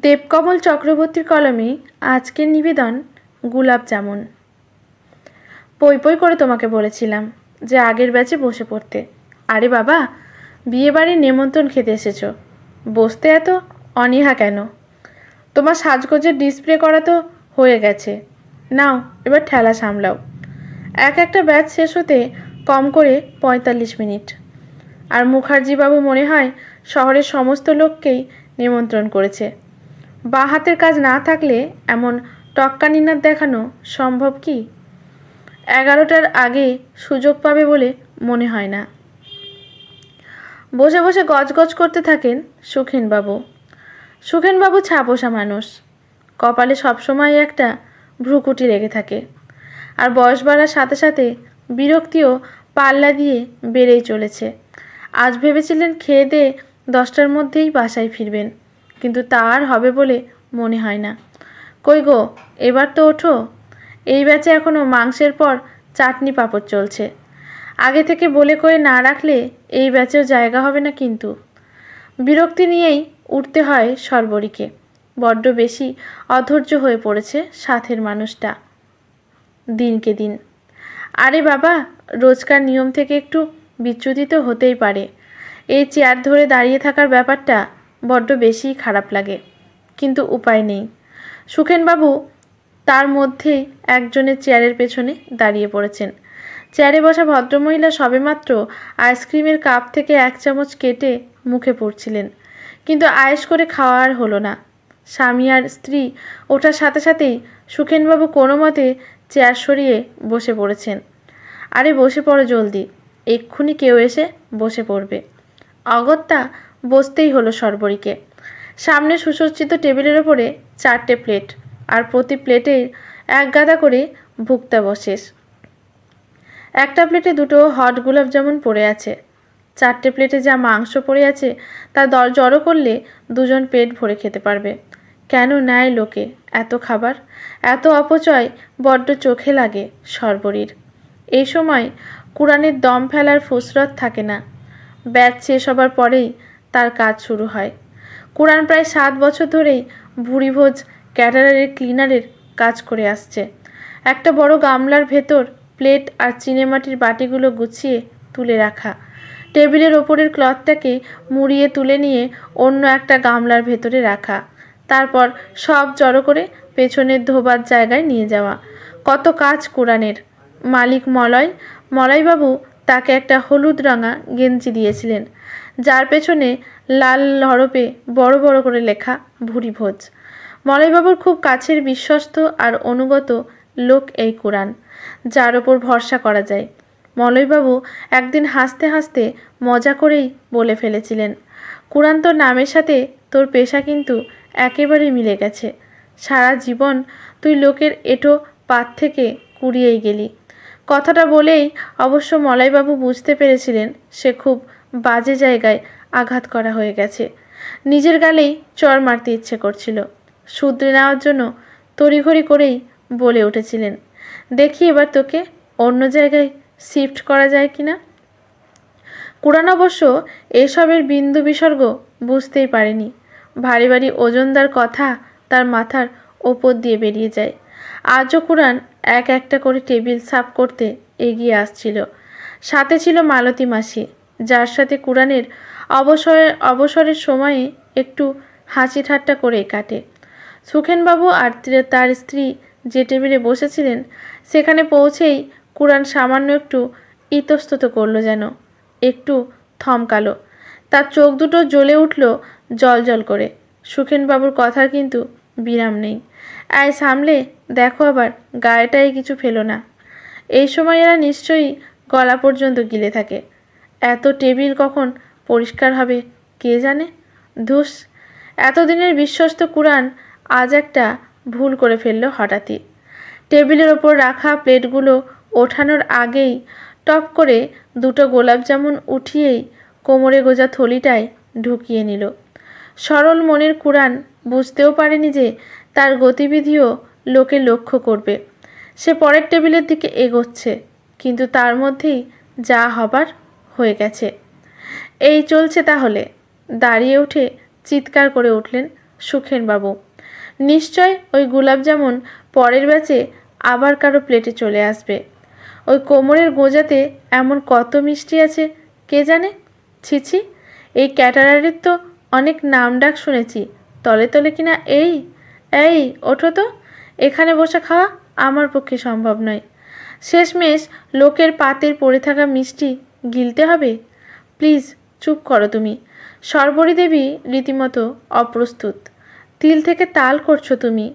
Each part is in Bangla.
দেবকমল চক্রবর্তীর কলমে আজকের নিবেদন গোলাপ জামুন। পই পই করে তোমাকে বলেছিলাম যে আগের ব্যাচে বসে পড়তে। আরে বাবা, বিয়েবাড়ির নেমন্ত্রণ খেতে এসেছো, বসতে এত অনীহা কেন? তোমার সাজগোজের ডিসপ্লে করা তো হয়ে গেছে, নাও এবার ঠেলা সামলাও। একটা ব্যাচ শেষ হতে কম করে 45 মিনিট। আর মুখার্জিবাবু মনে হয় শহরের সমস্ত লোককেই নিমন্ত্রণ করেছে। বাঁ হাতের কাজ না থাকলে এমন টক্কানিনাদ দেখানো সম্ভব কি? 11টার আগে সুযোগ পাবে বলে মনে হয় না। বসে বসে গজগজ করতে থাকেন সুখেনবাবু। সুখেনবাবু ছাপোষা মানুষ, কপালে সবসময় একটা ভ্রুকুটি লেগে থাকে। আর বয়স বাড়ার সাথে সাথে বিরক্তিও পাল্লা দিয়ে বেড়েই চলেছে। আজ ভেবেছিলেন খেয়ে দিয়ে 10টার মধ্যেই বাসায় ফিরবেন, কিন্তু তা আর হবে বলে মনে হয় না। কই গো, এবার তো ওঠো। এই ব্যাচে এখনও মাংসের পর চাটনি পাঁপড় চলছে। আগে থেকে বলে কয়ে না রাখলে এই ব্যাচেও জায়গা হবে না কিন্তু। বিরক্তি নিয়েই উঠতে হয় সর্বরীকে। বড্ড বেশি অধৈর্য হয়ে পড়েছে সাথের মানুষটা দিনকে দিন। আরে বাবা, রোজকার নিয়ম থেকে একটু বিচ্যুতি হতেই পারে। এই চেয়ার ধরে দাঁড়িয়ে থাকার ব্যাপারটা বড্ড বেশি খারাপ লাগে, কিন্তু উপায় নেই। সুখেনবাবু তার মধ্যেই একজনের চেয়ারের পেছনে দাঁড়িয়ে পড়েছেন। চেয়ারে বসা ভদ্রমহিলা সবেমাত্র আইসক্রিমের কাপ থেকে 1 চামচ কেটে মুখে পুরছিলেন, কিন্তু আয়েশ করে খাওয়া আর হলো না। স্বামী আর স্ত্রী ওঠার সাথে সাথেই সুখেনবাবু কোনো মতে চেয়ার সরিয়ে বসে পড়েছেন। আরে বসে পড়ো জলদি, এক্ষুনি কেউ এসে বসে পড়বে। অগত্যা বসতেই হলো সর্বরীকে। সামনে সুসজ্জিত টেবিলের ওপরে 4টে প্লেট, আর প্রতি প্লেটের 1 গাদা করে ভুক্তাবশেষ। একটা প্লেটে 2টো হট গোলাপ জামুন পড়ে আছে। 4টে প্লেটে যা মাংস পড়ে আছে তা জড়ো করলে 2জন পেট ভরে খেতে পারবে। কেন নেয় লোকে এত খাবার? এত অপচয় বড্ড চোখে লাগে সর্বরীর। এই সময় কুরআনের দম ফেলার ফুসরত থাকে না। ব্যাচ শেষ হবার পরেই তার কাজ শুরু হয়। কুরআন প্রায় 7 বছর ধরেই ভুরিভোজ ক্যাটারারের ক্লিনারের কাজ করে আসছে। একটা বড় গামলার ভেতর প্লেট আর চিনেমাটির বাটিগুলো গুছিয়ে তুলে রাখা। টেবিলের ওপরের ক্লথটাকে মুড়িয়ে তুলে নিয়ে অন্য একটা গামলার ভেতরে রাখা। তারপর সব জড়ো করে পেছনের ধোবার জায়গায় নিয়ে যাওয়া। কত কাজ কুরআনের। মালিক মলয়বাবু তাকে একটা হলুদ রাঙা গেঞ্জি দিয়েছিলেন, যার পেছনে লাল হরফে বড় বড় করে লেখা ভুরিভোজ। মলয়বাবুর খুব কাছের বিশ্বস্ত আর অনুগত লোক এই কুরআন, যার ওপর ভরসা করা যায়। মলয়বাবু একদিন হাসতে হাসতে মজা করেই বলে ফেলেছিলেন, কুরআন তোর নামের সাথে তোর পেশা কিন্তু একেবারে মিলে গেছে। সারা জীবন তুই লোকের এঁটো পাত থেকে কুড়িয়েই গেলি। কথাটা বলেই অবশ্য মলয়বাবু বুঝতে পেরেছিলেন সে খুব বাজে জায়গায় আঘাত করা হয়ে গেছে। নিজের গালেই চড় মারতে ইচ্ছে করছিল। শুধরে নেওয়ার জন্য তড়িঘড়ি করেই বলে উঠেছিলেন, দেখি এবার তোকে অন্য জায়গায় শিফট করা যায় কিনা। কুরআন অবশ্য এসবের বিন্দু বিসর্গ বুঝতেই পারেনি। ভারী ভারী ওজনদার কথা তার মাথার ওপর দিয়ে বেরিয়ে যায়। আজও কুরআন একটা করে টেবিল সাফ করতে এগিয়ে আসছিল। সাথে ছিল মালতী মাসি, যার সাথে কুরআনের অবসরের সময়ে একটু হাসি ঠাট্টা করে কাটে। সুখেনবাবু আর তার স্ত্রী যে টেবিলে বসেছিলেন সেখানে পৌঁছেই কুরআন সামান্য একটু ইতস্তত করলো, যেন একটু থমকালো। তার চোখ দুটো জ্বলে উঠল জল জল করে। সুখেনবাবুর কথার কিন্তু বিরাম নেই। আয় সামলে দেখো, আবার গায়েটাই কিছু ফেলো না। এই সময় এরা নিশ্চয়ই গলা পর্যন্ত গিলে থাকে। এত টেবিল কখন পরিষ্কার হবে কে জানে। ধুস, এতদিনের বিশ্বস্ত কুরআন আজ একটা ভুল করে ফেললো হঠাৎই। টেবিলের ওপর রাখা প্লেটগুলো ওঠানোর আগেই টপ করে 2টো গোলাপ জামুন উঠিয়েই কোমরে গোজা থলিটায় ঢুকিয়ে নিল। সরল মনের কুরআন বুঝতেও পারেনি যে তার গতিবিধিও লোকে লক্ষ্য করবে। সে পরের টেবিলের দিকে এগোচ্ছে, কিন্তু তার মধ্যেই যা হবার হয়ে গেছে। এই চলছে তাহলে? দাঁড়িয়ে উঠে চিৎকার করে উঠলেন সুখেনবাবু। নিশ্চয় ওই গোলাপজামুন পরের ব্যাচে আবার কারো প্লেটে চলে আসবে। ওই কোমরের গোঁজাতে এমন কত মিষ্টি আছে কে জানে। ছিছি, এই ক্যাটারারের তো অনেক নাম ডাক শুনেছি, তলে তলে কিনা এই এই ওঠো তো, এখানে বসে খাওয়া আমার পক্ষে সম্ভব নয়। শেষমেশ লোকের পাতের পড়ে থাকা মিষ্টি গিলতে হবে? প্লিজ চুপ করো তুমি। শর্বরী দেবী রীতিমতো অপ্রস্তুত। তিল থেকে তাল করছো তুমি।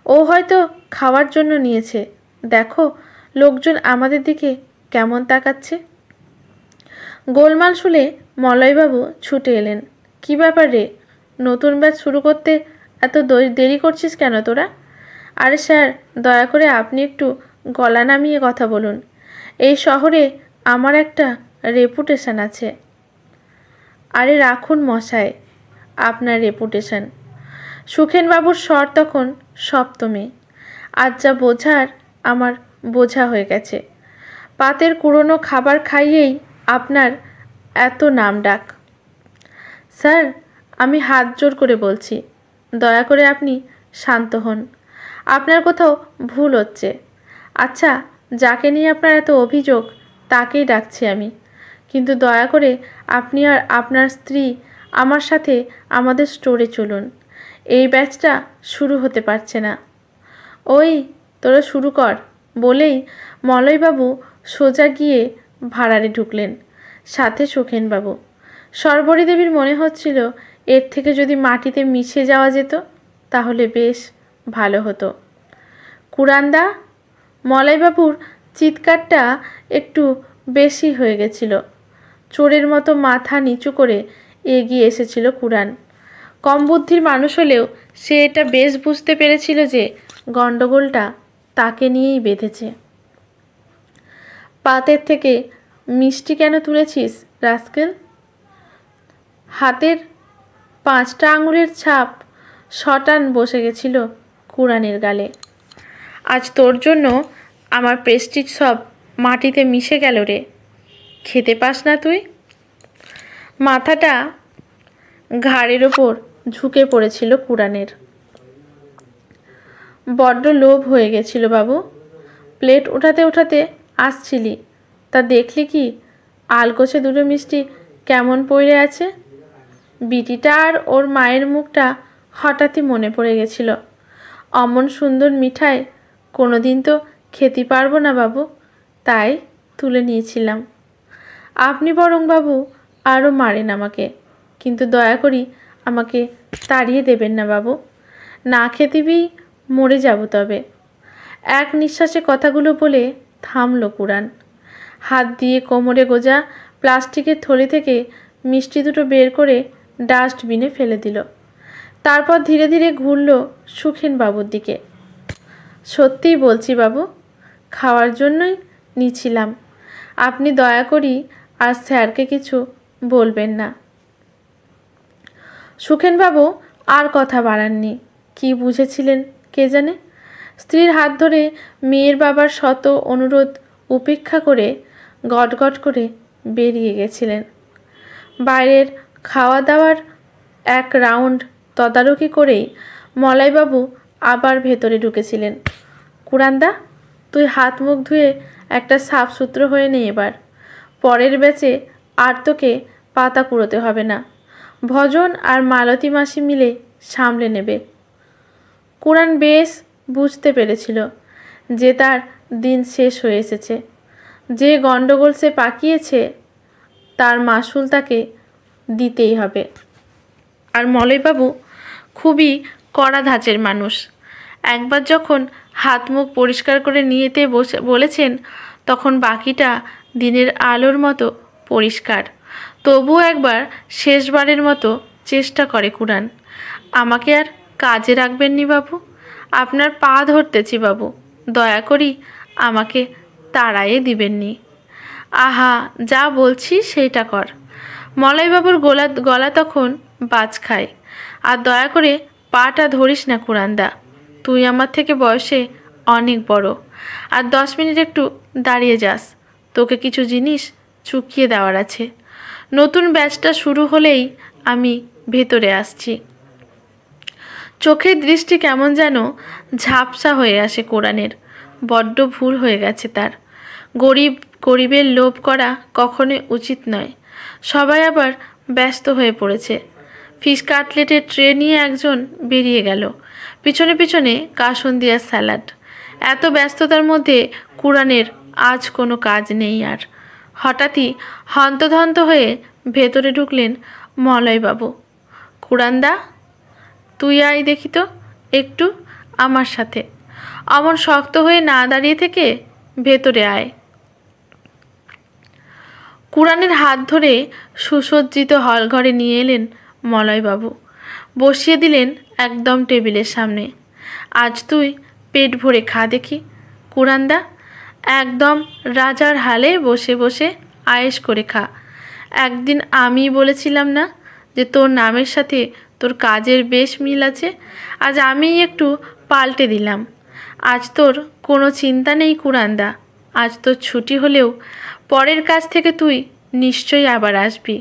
ও হয়তো খাওয়ার জন্য নিয়েছে। দেখো লোকজন আমাদের দিকে কেমন তাকাচ্ছে। গোলমাল শুনে মলয়বাবু ছুটে এলেন। কী ব্যাপার রে, নতুন ব্যাচ শুরু করতে এত দেরি করছিস কেন তোরা? আরে স্যার, দয়া করে আপনি একটু গলা নামিয়ে কথা বলুন। এই শহরে আমার একটা রেপুটেশন আছে। আরে রাখুন মশাই আপনার রেপুটেশন। সুখেনবাবুর স্বর তখন সপ্তমে। আজ যা বোঝার আমার বোঝা হয়ে গেছে। পাতের কুড়োনো খাবার খাইয়েই আপনার এত নাম ডাক। স্যার, আমি হাত জোর করে বলছি, দয়া করে আপনি শান্ত হন। আপনার কোথাও ভুল হচ্ছে। আচ্ছা, যাকে নিয়ে আপনার এত অভিযোগ তাকেই ডাকছি আমি, কিন্তু দয়া করে আপনি আর আপনার স্ত্রী আমার সাথে আমাদের স্টোরে চলুন। এই ব্যাচটা শুরু হতে পারছে না। ওই তোরা শুরু কর বলেই মলয়বাবু সোজা গিয়ে ভাড়ারে ঢুকলেন, সাথে সুখেনবাবু। শর্বরী দেবীর মনে হচ্ছিল এর থেকে যদি মাটিতে মিশে যাওয়া যেত তাহলে বেশ ভালো হতো। কুরান্দা! মলয়বাবুর চিৎকারটা একটু বেশি হয়ে গেছিল। চোরের মতো মাথা নিচু করে এগিয়ে এসেছিল কুরান। কম বুদ্ধির মানুষ হলেও সে এটা বেশ বুঝতে পেরেছিল যে গণ্ডগোলটা তাকে নিয়েই বেঁধেছে। পাতের থেকে মিষ্টি কেন তুলেছিস রাস্কেল? হাতের 5টা আঙুলের ছাপ শটান বসে গেছিল কুরানের গালে। আজ তোর জন্য আমার প্রেস্টিজ সব মাটিতে মিশে গেল রে। খেতে পাস না তুই? মাথাটা ঘাড়ের ওপর ঝুঁকে পড়েছিল কুরানের। বড্ড লোভ হয়ে গেছিল বাবু। প্লেট ওঠাতে ওঠাতে আসছিলি, তা দেখলি কি আলকোছে দুটো মিষ্টি কেমন পড়ে আছে? বিটিটা আর ওর মায়ের মুখটা হঠাৎই মনে পড়ে গেছিল। অমন সুন্দর মিঠাই কোনো দিন তো খেতে পারবো না বাবু, তাই তুলে নিয়েছিলাম। আপনি বরং বাবু আরও মারেন আমাকে, কিন্তু দয়া করি আমাকে তাড়িয়ে দেবেন না বাবু। না খেতেই মরে যাব তবে। এক নিঃশ্বাসে কথাগুলো বলে থামল কুরান। হাত দিয়ে কোমরে গোজা প্লাস্টিকের থলি থেকে মিষ্টি দুটো বের করে ডাস্টবিনে ফেলে দিল। তারপর ধীরে ধীরে ঘুরল সুখেনবাবুর দিকে। সত্যিই বলছি বাবু, খাওয়ার জন্যই নিছিলাম। আপনি দয়া করি আর স্যারকে কিছু বলবেন না। সুখেনবাবু আর কথা বাড়াননি। কি বুঝেছিলেন কে জানে। স্ত্রীর হাত ধরে মেয়ের বাবার শত অনুরোধ উপেক্ষা করে গটগট করে বেরিয়ে গেছিলেন। বাইরের খাওয়া দাওয়ার এক রাউন্ড তদারকি করেই মলয়বাবু আবার ভেতরে ঢুকেছিলেন। কুরান্দা, তুই হাত মুখ ধুয়ে একটা সাফ সূত্র হয়ে নে এবার। পরের ব্যাচে আর তোকে পাতা কুড়োতে হবে না। ভজন আর মালতী মাসি মিলে সামলে নেবে। কুরান বেশ বুঝতে পেরেছিল যে তার দিন শেষ হয়ে এসেছে। যে গণ্ডগোল সে পাকিয়েছে তার মাসুল তাকে দিতেই হবে। আর মলয়বাবু খুবই কড়া ধাঁচের মানুষ। একবার যখন হাত মুখ পরিষ্কার করে নিয়েতে বলেছেন তখন বাকিটা দিনের আলোর মতো পরিষ্কার। তবুও একবার শেষবারের মতো চেষ্টা করে কুরান। আমাকে আর কাজে রাখবেন নি বাবু, আপনার পা ধরতেছি বাবু, দয়া করি আমাকে তাড়াইয়ে দিবেননি। আহা, যা বলছি সেইটা কর। মলয়বাবুর গলা তখন বাজ খায়। আর দয়া করে পাটা ধরিস না কুরান্দা, তুই আমার থেকে বয়সে অনেক বড়। আর 10 মিনিট একটু দাঁড়িয়ে যাস, তোকে কিছু জিনিস চুকিয়ে দেওয়ার আছে। নতুন ব্যাচটা শুরু হলেই আমি ভেতরে আসছি। চোখের দৃষ্টি কেমন যেন ঝাপসা হয়ে আসে কোরআনের। বড্ড ভুল হয়ে গেছে তার। গরিবের লোভ করা কখনোই উচিত নয়। সবাই আবার ব্যস্ত হয়ে পড়েছে। ফিশ কাটলেটের ট্রে নিয়ে একজন বেরিয়ে গেল, পিছনে পিছনে কাসুন্দিয়ার স্যালাড। এত ব্যস্ততার মধ্যে কোরআনের আজ কোনো কাজ নেই আর। হঠাৎই হন্তদন্ত হয়ে ভেতরে ঢুকলেন মলয়বাবু। কুরানদা, তুই আয় দেখি তো একটু আমার সাথে। অমন শক্ত হয়ে না দাঁড়িয়ে থেকে ভেতরে আয়। কুরানের হাত ধরে সুসজ্জিত হলঘরে নিয়ে এলেন মলয়বাবু। বসিয়ে দিলেন একদম টেবিলের সামনে। আজ তুই পেট ভরে খা দেখি কুরানদা, একদম রাজার হালে বসে বসে আয়েশ করে খা। একদিন আমি বলেছিলাম না যে তোর নামের সাথে তোর কাজের বেশ মিল আছে? আজ আমিই একটু পাল্টে দিলাম। আজ তোর কোনো চিন্তা নেই কুরানদা। আজ তোর ছুটি হলেও পরের কাজ থেকে তুই নিশ্চয়ই আবার আসবি।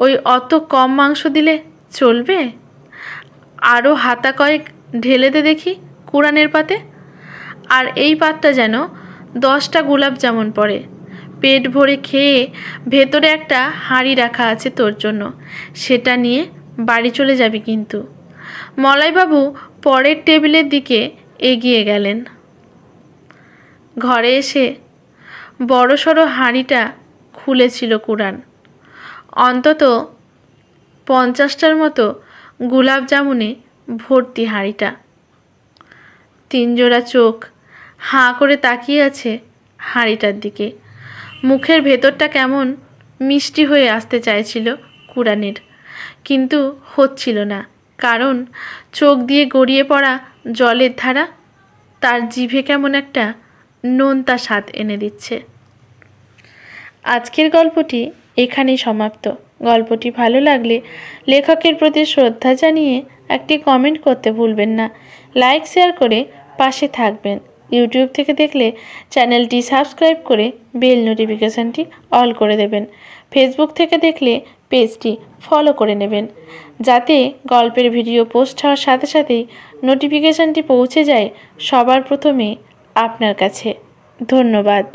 ওই অত কম মাংস দিলে চলবে? আরও হাতা কয়েক ঢেলে দে দেখি কুরানের পাতে। আর এই পাতটা যেন 10টা গোলাপ জামুন পড়ে। পেট ভরে খেয়ে ভেতরে একটা হাঁড়ি রাখা আছে তোর জন্য, সেটা নিয়ে বাড়ি চলে যাবি কিন্তু। মলয়বাবু পরের টেবিলের দিকে এগিয়ে গেলেন। ঘরে এসে বড়সড় হাঁড়িটা খুলেছিল কুরান। অন্তত 50টার মতো গোলাপ জামুনে ভর্তি হাঁড়িটা। 3 জোড়া চোখ হাঁ করে তাকিয়ে আছে হাঁড়িটার দিকে। মুখের ভেতরটা কেমন মিষ্টি হয়ে আসতে চাইছিল কুরানের, কিন্তু হচ্ছিল না, কারণ চোখ দিয়ে গড়িয়ে পড়া জলের ধারা তার জিভে কেমন একটা নোনতা স্বাদ এনে দিচ্ছে। আজকের গল্পটি এখানেই সমাপ্ত। গল্পটি ভালো লাগলে লেখকের প্রতি শ্রদ্ধা জানিয়ে একটি কমেন্ট করতে ভুলবেন না। লাইক শেয়ার করে পাশে থাকবেন। ইউটিউব থেকে দেখলে চ্যানেলটি সাবস্ক্রাইব করে বেল নোটিফিকেশানটি অল করে দেবেন। ফেসবুক থেকে দেখলে পেজটি ফলো করে নেবেন, যাতে গল্পের ভিডিও পোস্ট হওয়ার সাথে সাথেই নোটিফিকেশানটি পৌঁছে যায় সবার প্রথমে আপনার কাছে। ধন্যবাদ।